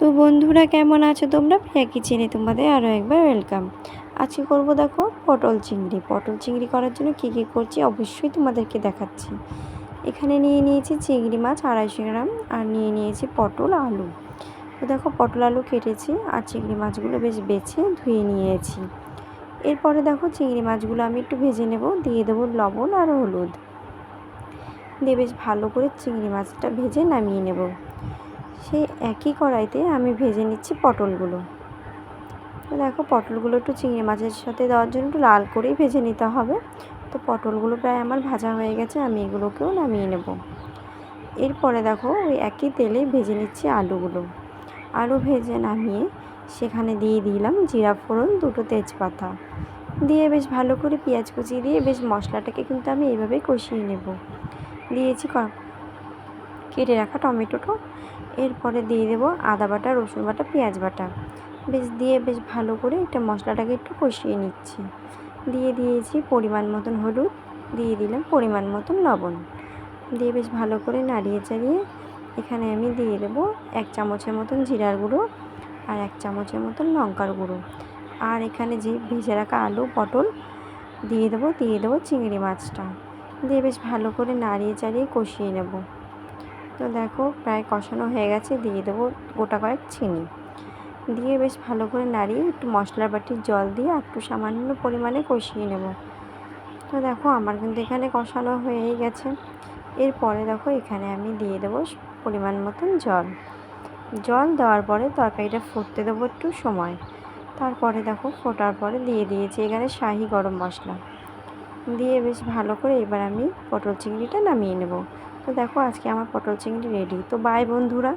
তো বন্ধুরা, কেমন আছো তোমরা? প্রিয়া কিচেনে তোমাদের আরও একবার ওয়েলকাম। আজকে করব দেখো পটল চিংড়ি করার জন্য কী কী করছি অবশ্যই তোমাদেরকে দেখাচ্ছি। এখানে নিয়ে নিয়েছি চিংড়ি মাছ 250 গ্রাম, আর নিয়ে নিয়েছি পটল আলু। তো দেখো পটল আলু কেটেছি আর চিংড়ি মাছগুলো বেশ বেছে ধুয়ে নিয়েছি। এরপরে দেখো চিংড়ি মাছগুলো আমি একটু ভেজে নেব, দিয়ে দেবো লবণ আর হলুদ দিয়ে বেশ ভালো করে চিংড়ি মাছটা ভেজে নামিয়ে নেব। সেই একই কড়াইতে আমি ভেজে নিচ্ছি পটলগুলো। তো দেখো পটলগুলো একটু চিংড়ি মাছের সাথে দেওয়ার জন্য একটু লাল করেই ভেজে নিতে হবে। তো পটলগুলো প্রায় আমার ভাজা হয়ে গেছে, আমি এগুলোকেও নামিয়ে নেব। এরপরে দেখো ওই একই তেলে ভেজে নিচ্ছি আলুগুলো। আলু ভেজে নামিয়ে সেখানে দিয়ে দিলাম জিরা ফোড়ন, 2টো তেজপাতা দিয়ে বেশ ভালো করে পেঁয়াজ কুচি দিয়ে বেশ মশলাটাকে কিন্তু আমি এইভাবেই কষিয়ে নেব। দিয়েছি কেটে রাখা টমেটোটা। এরপরে দিয়ে দেবো আদা বাটা, রসুন বাটা, পেঁয়াজ বাটা বেশ ভালো করে এটা মশলাটাকে একটু কষিয়ে নিচ্ছি। দিয়ে দিয়েছি পরিমাণ মতন হলুদ, দিয়ে দিলাম পরিমাণ মতন লবণ, দিয়ে বেশ ভালো করে নাড়িয়ে চাড়িয়ে এখানে আমি দিয়ে দেবো 1 চামচের মতন জিরার গুঁড়ো আর 1 চামচের মতন লঙ্কার গুঁড়ো। আর এখানে যে ভেজে রাখা আলু পটল দিয়ে দেবো চিংড়ি মাছটা দিয়ে বেশ ভালো করে নাড়িয়ে চাড়িয়ে কষিয়ে নেব। তো দেখো প্রায় কষানো হয়ে গেছে, দিয়ে দেবো গোটা কয়েক চিনি দিয়ে বেশ ভালো করে নাড়িয়ে একটু মশলার বাটির জল দিয়ে একটু সামান্য পরিমাণে কষিয়ে নেব। তো দেখো আমার কিন্তু এখানে কষানো হয়েই গেছে। এরপরে দেখো এখানে আমি দিয়ে দেবো পরিমাণ মতন জল দেওয়ার পরে তরকারিটা ফুটতে দেবো একটু সময়। তারপরে দেখো ফোটার পরে দিয়ে দিয়েছি এখানে শাহি গরম মশলা দিয়ে বেশ ভালো করে এবার আমি পটল চিংড়িটা নামিয়ে নেব। তো দেখো আজকে আমার পটল চিংড়ি রেডি। তো বাই বন্ধুরা।